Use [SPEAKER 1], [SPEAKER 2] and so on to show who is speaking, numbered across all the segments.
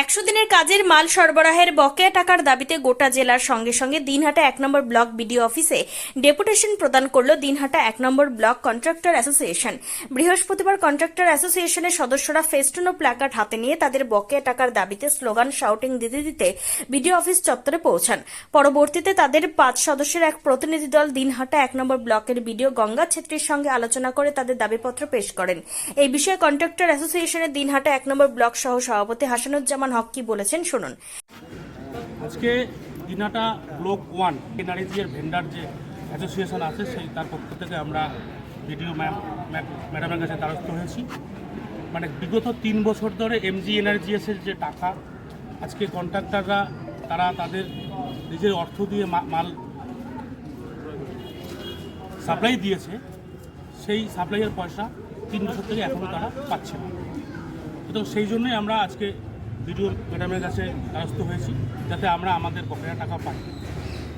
[SPEAKER 1] 100 দিনের কাজের মাল সরবরাহের বকেয়া টাকার দাবিতে গোটা জেলার সঙ্গে সঙ্গে দিনহাটা 1 নম্বর ব্লক বিডিও অফিসে ডেপুটেশন প্রদান করল দিনহাটা 1 নম্বর ব্লক কন্ট্রাক্টর অ্যাসোসিয়েশন। বৃহস্পতিবার কন্ট্রাক্টর অ্যাসোসিয়েশনের সদস্যরা ফেস্টুন ও প্ল্যাকার্ড হাতে নিয়ে তাদের বকেয়া টাকার দাবিতে স্লোগান শাউটিং দিতে দিতে বিডিও অফিস চত্বরে পৌঁছান। পরবর্তীতে তাদের 5 সদস্যের এক প্রতিনিধি দল দিনহাটা 1 নম্বর ব্লকের বিডিও গঙ্গা ছেত্রীর সঙ্গে আলোচনা করে তাদের দাবিপত্র পেশ করেন। এই বিষয়ে কন্ট্রাক্টর অ্যাসোসিয়েশনের দিনহাটা 1 নম্বর ব্লক সহ সভাপতি হাসানুজ্জামান হক কি বলেছেন শুনুন।
[SPEAKER 2] আজকে দিনহাটা ব্লক 1 এনআরজির ভেন্ডার যে অ্যাসোসিয়েশন আছে সেই তার পক্ষ থেকে আমরা ভিডিও ম্যাডামের কাছে দ্বারস্থ হয়েছি। মানে বিগত 3 বছর ধরে এমজি এনআরজিএসের যে টাকা আজকে কন্ট্রাক্টররা তারা তাদের নিজের অর্থ দিয়ে মাল সাপ্লাই দিয়েছে, সেই সাপ্লাইয়ের পয়সা 3 বছর থেকে এখনও তারা পাচ্ছে না। তো সেই জন্যই আমরা আজকে ভিডিও ম্যাডামের কাছে দ্বারস্থ হয়েছি যাতে আমরা আমাদের বকেয়া টাকা পাই।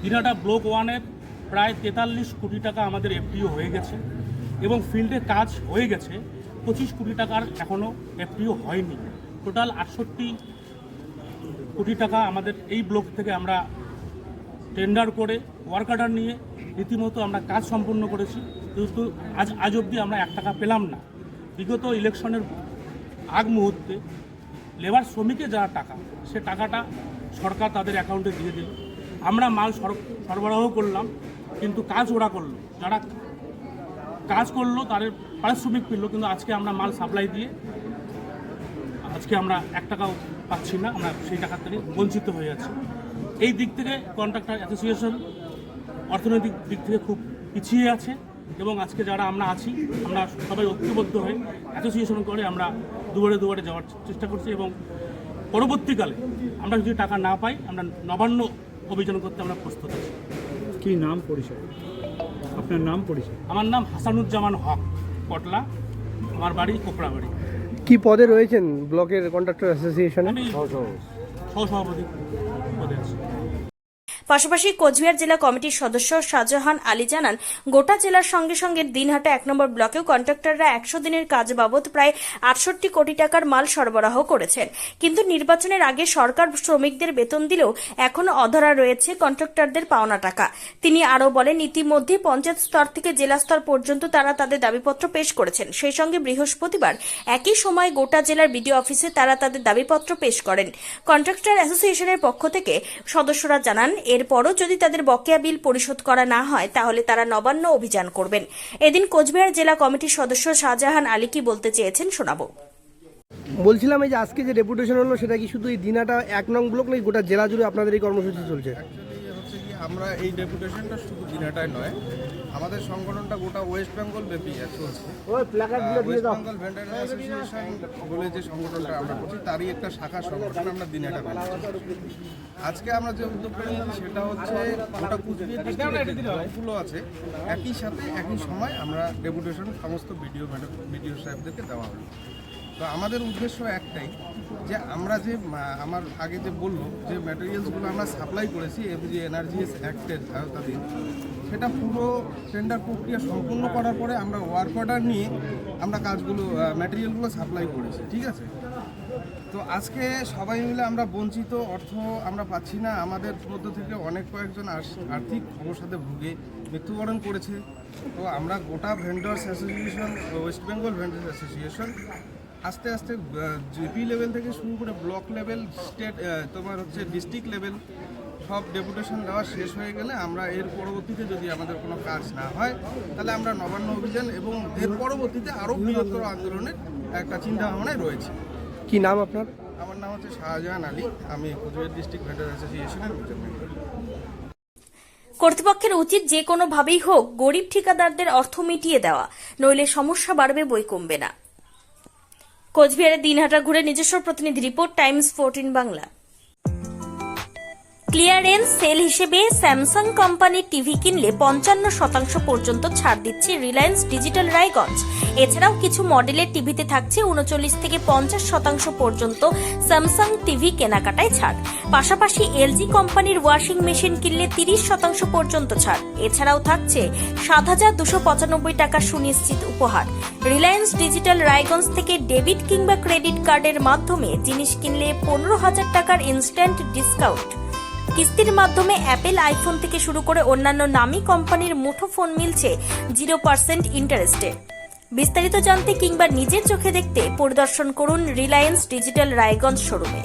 [SPEAKER 2] দিনহাটা ব্লক 1-এর প্রায় 43 কোটি টাকা আমাদের এফডিও হয়ে গেছে এবং ফিল্ডে কাজ হয়ে গেছে 25 কোটি টাকার এখনও এফডিও হয়নি। টোটাল 68 কোটি টাকা আমাদের এই ব্লক থেকে আমরা টেন্ডার করে ওয়ার্ক অর্ডার নিয়ে রীতিমতো আমরা কাজ সম্পন্ন করেছি, কিন্তু আজ অবধি আমরা 1 টাকা পেলাম না। বিগত ইলেকশনের আগ মুহূর্তে লেবার শ্রমিকের যারা টাকা, সে টাকাটা সরকার তাদের অ্যাকাউন্টে দিয়ে দিল। আমরা মাল সরবরাহ করলাম, কিন্তু কাজ ওরা করলো, যারা কাজ করলো তাদের পারিশ্রমিক পেল, কিন্তু আজকে আমরা মাল সাপ্লাই দিয়ে আজকে আমরা 1 টাকাও পাচ্ছি না, আমরা সেই টাকা থেকে বঞ্চিত হয়ে যাচ্ছি। এই দিক থেকে কন্ট্রাক্টর অ্যাসোসিয়েশন অর্থনৈতিক দিক থেকে খুব পিছিয়ে আছে এবং আজকে যারা আমরা আছি আমরা সবাই ঐক্যবদ্ধ হয়ে অ্যাসোসিয়েশন করে আমরা দুয়ারে দুয়ারে যাওয়ার চেষ্টা করছি এবং পরবর্তীকালে আমরা যদি টাকা না পাই আমরা নবান্ন অভিযান করতে আমরা প্রস্তুত আছি।
[SPEAKER 3] কি নাম পরিচয়? আপনার নাম পরিচয়?
[SPEAKER 2] আমার নাম হাসানুজ্জামান হক, কটলা, আমার বাড়ি কোপড়াবাড়ি।
[SPEAKER 4] কি পদে রয়েছেন ব্লকের কন্ট্রাক্টর অ্যাসোসিয়েশনে?
[SPEAKER 2] আমি সহসভাপতি পদে আছি।
[SPEAKER 1] পাশাপাশি কোচবিহার জেলা কমিটির সদস্য শাহজাহান আলী জানান, গোটা জেলার সঙ্গে সঙ্গে দিনহাটা 1 নম্বর ব্লকেও কন্ট্রাক্টররা 100 দিনের কাজ বাবদ প্রায় 68 কোটি টাকার মাল সরবরাহ করেছেন, কিন্তু নির্বাচনের আগে সরকার শ্রমিকদের বেতন দিলেও এখনো অধরা রয়েছে কন্ট্রাক্টরদের পাওনা টাকা। তিনি আরও বলেন, ইতিমধ্যে পঞ্চায়েত স্তর থেকে জেলা স্তর পর্যন্ত তারা তাদের দাবিপত্র পেশ করেছেন। সেই সঙ্গে বৃহস্পতিবার একই সময় গোটা জেলার বিডিও অফিসে তারা তাদের দাবিপত্র পেশ করেন। কন্ট্রাক্টর অ্যাসোসিয়েশনের পক্ষ থেকে সদস্যরা জানান, এরপরও যদি তাদের বকেয়া বিল পরিশোধ করা না হয় তাহলে তারা নবান্ন অভিযান করবেন। এদিন কোচবিহার জেলা কমিটির সদস্য শাহজাহান আলী কি বলতে চেয়েছেন শোনাবো।
[SPEAKER 4] বলছিলাম এই যে আজকে যে ডেপুটেশন হলো সেটা কি শুধু এই দিনহাটা 1 নং ব্লক নাকি গোটা জেলা জুড়ে আপনাদের এই কর্মসূচি চলছে?
[SPEAKER 5] অ্যাকচুয়ালি হচ্ছে কি, আমরা এই ডেপুটেশনটা শুধু দিনহাটায় নয়, আমাদের সংগঠনটা গোটা ওয়েস্ট বেঙ্গল ব্যাপী চলছে। ওয়েস্ট বেঙ্গল ভেন্ডার অ্যাসোসিয়েশন বলে যে সংগঠনটা আমরা করছি তারই একটা শাখা সংগঠন আমরা দিনহাটা করছি। আজকে আমরা যে উদ্যোগটা নিয়েছি সেটা হচ্ছে গোটা কুচবিহার ডিস্ট্রিক্টের যে ব্লকগুলো আছে একই সাথে একই সময় আমরা ডেপুটেশন সমস্ত বিডিও সাহেবদেরকে দেওয়া হলো। তো আমাদের উদ্দেশ্য একটাই যে আমরা যে আমার আগে যে বললো যে ম্যাটেরিয়ালসগুলো আমরা সাপ্লাই করেছি এমজি এনআরজিএস অ্যাক্টের আওতাধীন, সেটা পুরো টেন্ডার প্রক্রিয়া সম্পূর্ণ করার পরে আমরা ওয়ার্ক অর্ডার নিয়ে আমরা কাজগুলো ম্যাটেরিয়ালগুলো সাপ্লাই করেছি, ঠিক আছে? তো আজকে সবাই মিলে আমরা বঞ্চিত, অর্থ আমরা পাচ্ছি না। আমাদের মধ্য থেকে অনেক কয়েকজন আর্থিক অবসাদে ভুগে মৃত্যুবরণ করেছে। তো আমরা গোটা vendors association, West Bengal vendors association আস্তে আস্তে জিপি লেভেল থেকে শুরু করে ব্লক লেভেল, স্টেট, তোমার হচ্ছে ডিস্ট্রিক্ট লেভেল সব ডেপুটেশন দেওয়া শেষ হয়ে গেলে আমরা এর পরবর্তীতে যদি আমাদের কোনো কাজ না হয় তাহলে আমরা নবান্ন অভিযান এবং এর পরবর্তীতে আরও বৃহত্তর আন্দোলনের একটা চিন্তাভাবনায় রয়েছে।
[SPEAKER 4] কি নাম আপনার?
[SPEAKER 5] আমার নাম হচ্ছে শাহজাহান আলী, আমি কোচবিহার ডিস্ট্রিক্ট ভেন্ডার অ্যাসোসিয়েশনের মেম্বার।
[SPEAKER 1] কর্তৃপক্ষের উচিত যে কোনোভাবেই হোক গরিব ঠিকাদারদের অর্থ মিটিয়ে দেওয়া, নইলে সমস্যা বাড়বে, বই কমবে না। কোচবিহারের দিনহাটা ঘুরে নিজস্ব প্রতিনিধি report, Times 14 Bangla. Clearance sale হিসেবে স্যামসাং কোম্পানির টিভি কিনলে 55% পর্যন্ত ছাড় দিচ্ছে রিলায়েন্স ডিজিটাল রায়গঞ্জ। এছাড়াও কিছু মডেলের টিভিতে থাকছে 39 থেকে 50% পর্যন্ত স্যামসাং টিভি কেনাকাটায় ছাড়। পাশাপাশি এলজি কোম্পানির ওয়াশিং মেশিন কিনলে 30% পর্যন্ত ছাড়। এছাড়াও থাকছে 7,295 টাকা সুনিশ্চিত উপহার। রিলায়েন্স ডিজিটাল রায়গঞ্জ থেকে ডেবিট কিংবা ক্রেডিট কার্ডের মাধ্যমে জিনিস কিনলে 15,000 টাকার ইনস্ট্যান্ট ডিসকাউন্ট। কিস্তির মাধ্যমে অ্যাপেল আইফোন থেকে শুরু করে অন্যান্য নামী কোম্পানির মুঠোফোন মিলছে 0% ইন্টারেস্টে। বিস্তারিত জানতে কিংবা নিজের চোখে দেখতে পরিদর্শন করুন রিলায়েন্স ডিজিটাল রায়গঞ্জ শোরুমে।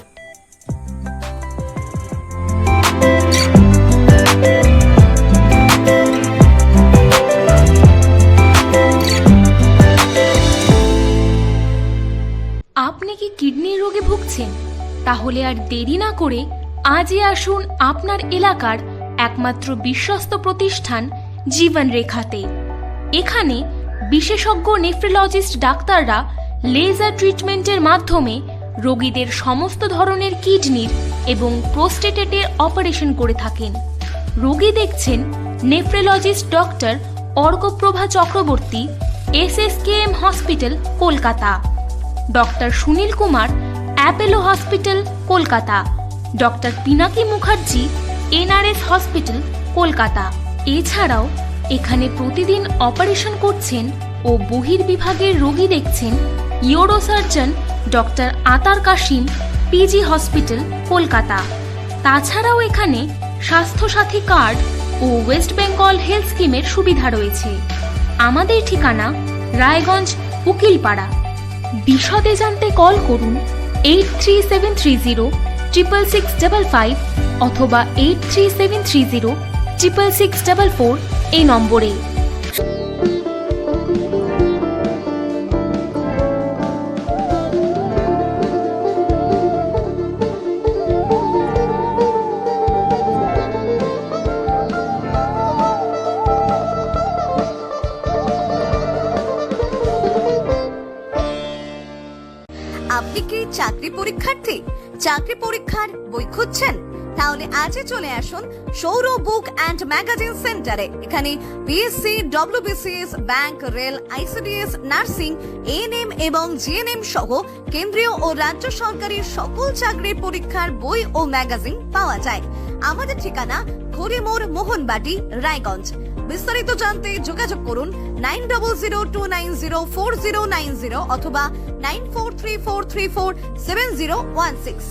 [SPEAKER 6] আপনি কি কিডনির রোগে ভুগছেন? তাহলে আর দেরি না করে আজই আসুন আপনার এলাকার একমাত্র বিশ্বস্ত প্রতিষ্ঠান জীবন রেখাতে। এখানে বিশেষজ্ঞ নেফ্রোলজিস্ট ডাক্তাররা লেজার ট্রিটমেন্টের মাধ্যমে রোগীদের সমস্ত ধরনের কিডনির এবং প্রোস্টেটেটের অপারেশন করে থাকেন। রোগী দেখছেন nephrologist doctor Arkaprava Chakraborty, SSKM hospital, Kolkata. Doctor Sunil Kumar, Apollo hospital, Kolkata. Doctor Pinaki Mukherjee, NRS hospital, Kolkata. এছাড়াও এখানে প্রতিদিন অপারেশন করছেন ও বহির্বিভাগের রোগী দেখছেন ইউরোসার্জন ডক্টর আতার কাশিম, PG হসপিটাল, কলকাতা। তাছাড়াও এখানে স্বাস্থ্যসাথী কার্ড ও ওয়েস্ট বেঙ্গল হেলথ স্কিমের সুবিধা রয়েছে। আমাদের ঠিকানা রায়গঞ্জ, উকিলপাড়া। বিশদে জানতে কল করুন 8373066655 অথবা 8373066644 এই নম্বরে।
[SPEAKER 7] আপনি কি চাকরি পরীক্ষার্থী? চাকরি পরীক্ষার বই খুঁজছেন? তাহলে আজই চলে আসুন সৌর বুক অ্যান্ড ম্যাগাজিন সেন্টারে। এখানে PSC, WBCS, bank, rail, ICDS, nursing, ANM এবং GNM সহ কেন্দ্রীয় ও রাজ্য সরকারি সকল চাকরির পরীক্ষার বই ও ম্যাগাজিন পাওয়া যায়। আমাদের ঠিকানা খড়িমোড়, মোহনবাটি, রায়গঞ্জ। বিস্তারিত জানতে যোগাযোগ করুন 9002904090 অথবা 9434347016।